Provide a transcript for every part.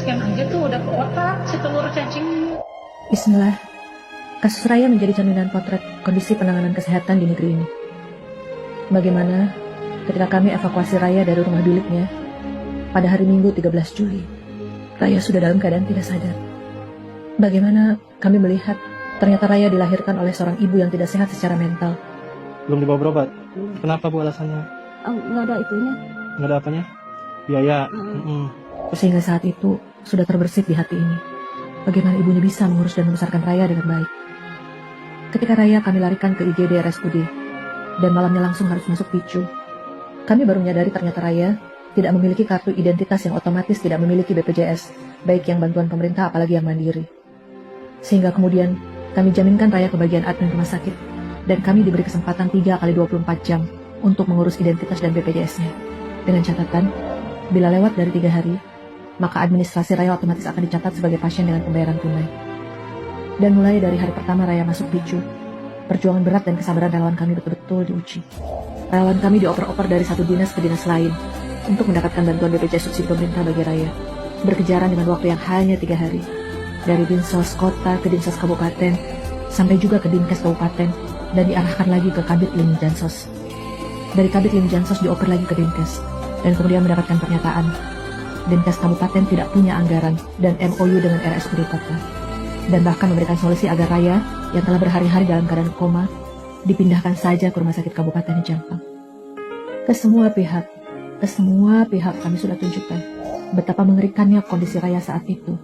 scan aja tuh udah ke otak si telur cacing. Bismillah. Kasus Raya menjadi cerminan potret kondisi penanganan kesehatan di negeri ini. Bagaimana ketika kami evakuasi Raya dari rumah biliknya pada hari Minggu 13 Juli. Raya sudah dalam keadaan tidak sadar. Bagaimana kami melihat ternyata Raya dilahirkan oleh seorang ibu yang tidak sehat secara mental. Belum dibawa berobat? Kenapa Bu alasannya? Nggak ada itunya. Nggak ada apanya? Biaya? Sehingga saat itu sudah terbersit di hati ini. Bagaimana ibunya bisa mengurus dan membesarkan Raya dengan baik. Ketika Raya kami larikan ke IGD RSUD dan malamnya langsung harus masuk PICU, kami baru menyadari ternyata Raya tidak memiliki kartu identitas yang otomatis tidak memiliki BPJS, baik yang bantuan pemerintah apalagi yang mandiri. Sehingga kemudian kami jaminkan Raya ke bagian admin rumah sakit dan kami diberi kesempatan 3 kali 24 jam untuk mengurus identitas dan BPJS-nya. Dengan catatan, bila lewat dari 3 hari, maka administrasi Raya otomatis akan dicatat sebagai pasien dengan pembayaran tunai. Dan mulai dari hari pertama Raya masuk PICU, perjuangan berat dan kesabaran relawan kami betul-betul diuji. Relawan kami dioper-oper dari satu dinas ke dinas lain untuk mendapatkan bantuan BPJS subsidi pemerintah bagi Raya, berkejaran dengan waktu yang hanya 3 hari. Dari Dinsos Kota ke Dinsos Kabupaten, sampai juga ke Dinkes Kabupaten, dan diarahkan lagi ke Kabit Lini Jansos. Dari Kabit Lini Jansos dioper lagi ke Dinkes, dan kemudian mendapatkan pernyataan, Dinkes Kabupaten tidak punya anggaran dan MOU dengan RSUD Kota, dan bahkan memberikan solusi agar Raya yang telah berhari-hari dalam keadaan koma, dipindahkan saja ke rumah sakit Kabupaten Jampang. Ke semua pihak kami sudah tunjukkan betapa mengerikannya kondisi Raya saat itu.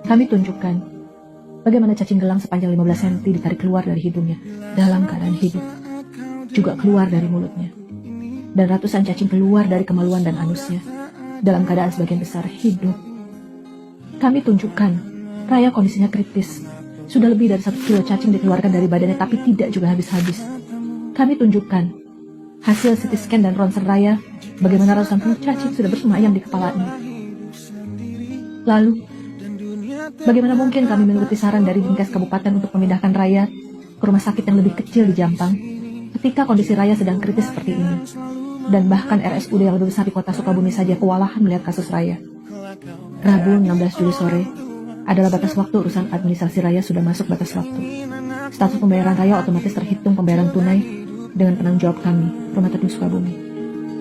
Kami tunjukkan bagaimana cacing gelang sepanjang 15 cm ditarik keluar dari hidungnya dalam keadaan hidup, juga keluar dari mulutnya, dan ratusan cacing keluar dari kemaluan dan anusnya dalam keadaan sebagian besar hidup. Kami tunjukkan Raya kondisinya kritis, sudah lebih dari 1 kilo cacing dikeluarkan dari badannya tapi tidak juga habis-habis. Kami tunjukkan hasil CT scan dan ronsen Raya, bagaimana ratusan puluh cacing sudah bersemayam di kepalanya. Lalu, bagaimana mungkin kami mengikuti saran dari Dinkes Kabupaten untuk memindahkan Raya ke rumah sakit yang lebih kecil di Jampang ketika kondisi Raya sedang kritis seperti ini. Dan bahkan RSUD yang lebih besar di kota Sukabumi saja kewalahan melihat kasus Raya. Rabu 16 Juli sore adalah batas waktu urusan administrasi Raya sudah masuk batas waktu. Status pembayaran Raya otomatis terhitung pembayaran tunai dengan penanggung jawab kami, Rumah Terpadu Sukabumi.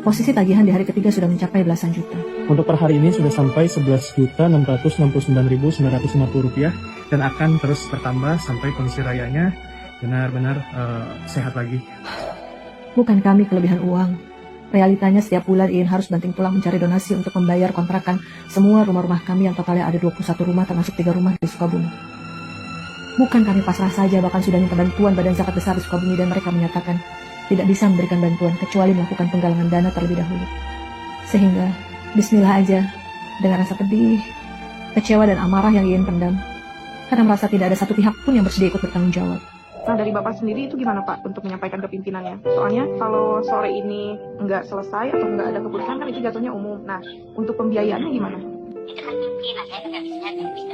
Posisi tagihan di hari ketiga sudah mencapai belasan juta. Untuk per hari ini sudah sampai 11.669.950 rupiah dan akan terus bertambah sampai kondisi Rayanya benar-benar sehat lagi. Bukan kami kelebihan uang. Realitanya setiap bulan Iin harus banting tulang mencari donasi untuk membayar kontrakan semua rumah-rumah kami yang totalnya ada 21 rumah termasuk 3 rumah di Sukabumi. Bukan kami pasrah saja, bahkan sudah minta bantuan Badan Zakat Besar di Sukabumi dan mereka menyatakan tidak bisa memberikan bantuan kecuali melakukan penggalangan dana terlebih dahulu. Sehingga, bismillah aja, dengan rasa pedih, kecewa dan amarah yang Iin pendam, karena merasa tidak ada satu pihak pun yang bersedia ikut bertanggung jawab. Nah, dari Bapak sendiri itu gimana Pak untuk menyampaikan ke pimpinannya? Soalnya kalau sore ini nggak selesai atau nggak ada keputusan kan itu jatuhnya umum. Nah, untuk pembiayaannya gimana? Itu kan pimpinan, saya nggak bisa jadi mungkin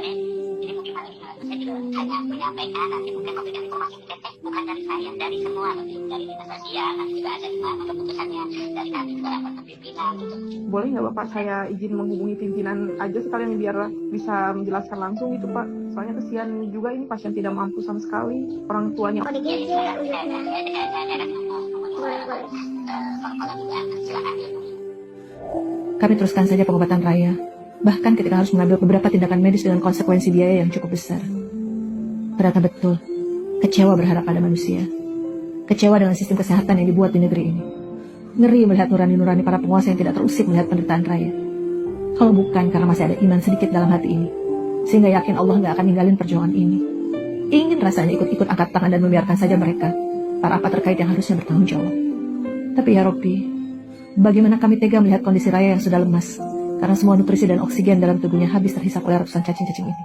saya juga hanya menyampaikan, nanti mungkin memberikan informasi teteh bukan dari saya, dari semua, dari dinas sosial, nanti juga ada gimana keputusannya dari kami juga rapat ke pimpinan gitu. Boleh nggak Bapak saya izin menghubungi pimpinan aja sekalian biar bisa menjelaskan langsung gitu Pak? Soalnya kesian juga ini pasien tidak mampu sama sekali, orang tuanya. Kami teruskan saja pengobatan Raya, bahkan ketika harus mengambil beberapa tindakan medis dengan konsekuensi biaya yang cukup besar. Ternyata betul, kecewa berharap pada manusia. Kecewa dengan sistem kesehatan yang dibuat di negeri ini. Ngeri melihat nurani-nurani para penguasa yang tidak terusik melihat penderitaan Raya. Kalau bukan karena masih ada iman sedikit dalam hati ini, sehingga yakin Allah nggak akan ninggalin perjuangan ini. Ingin rasanya ikut-ikut angkat tangan dan membiarkan saja mereka, para apa terkait yang harusnya bertanggung jawab. Tapi ya Robbi, bagaimana kami tega melihat kondisi Raya yang sudah lemas, karena semua nutrisi dan oksigen dalam tubuhnya habis terhisap oleh ratusan cacing-cacing ini.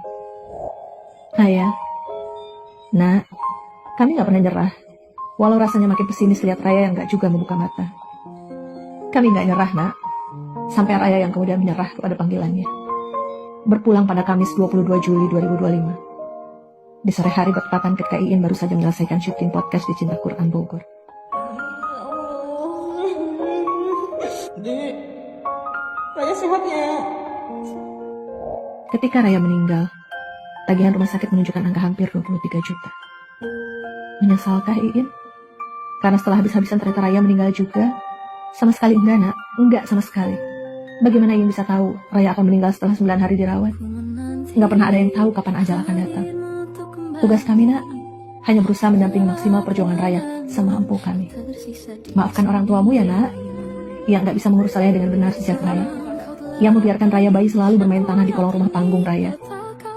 Raya, nak, kami nggak pernah nyerah, walau rasanya makin pesimis lihat Raya yang nggak juga membuka mata. Kami nggak nyerah, nak, sampai Raya yang kemudian menyerah kepada panggilannya. Berpulang pada Kamis 22 Juli 2025. Di sore hari bertepatan ketika Iin baru saja menyelesaikan syuting podcast di Cinta Quran Bogor. Dek, Raya sehat ya? Ketika Raya meninggal, tagihan rumah sakit menunjukkan angka hampir 23 juta. Menyesalkah Iin? Karena setelah habis-habisan ternyata Raya meninggal juga? Sama sekali enggak, Nak. Enggak sama sekali. Bagaimana Iin bisa tahu Raya akan meninggal setelah 9 hari dirawat? Enggak pernah ada yang tahu kapan ajal akan datang. Tugas kami, Nak, hanya berusaha mendampingi maksimal perjuangan Raya semampu kami. Maafkan orang tuamu ya, Nak, yang enggak bisa mengurus Raya dengan benar sejak Raya. Yang membiarkan Raya bayi selalu bermain tanah di kolong rumah panggung Raya,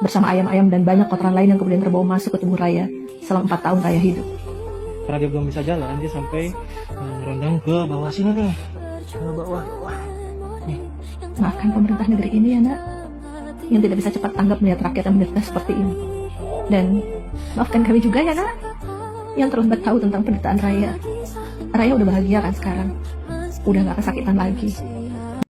bersama ayam-ayam dan banyak kotoran lain yang kemudian terbawa masuk ke tubuh Raya selama 4 tahun Raya hidup. Karena dia belum bisa jalan, dia sampai merondong ke bawah sini nih. Ke bawah. Nih. Maafkan pemerintah negeri ini ya, Nak, yang tidak bisa cepat tanggap melihat rakyat yang menderita seperti ini. Dan maafkan kami juga ya, Nak, yang terlambat tahu tentang penderitaan Raya. Raya udah bahagia kan sekarang? Udah gak kesakitan lagi.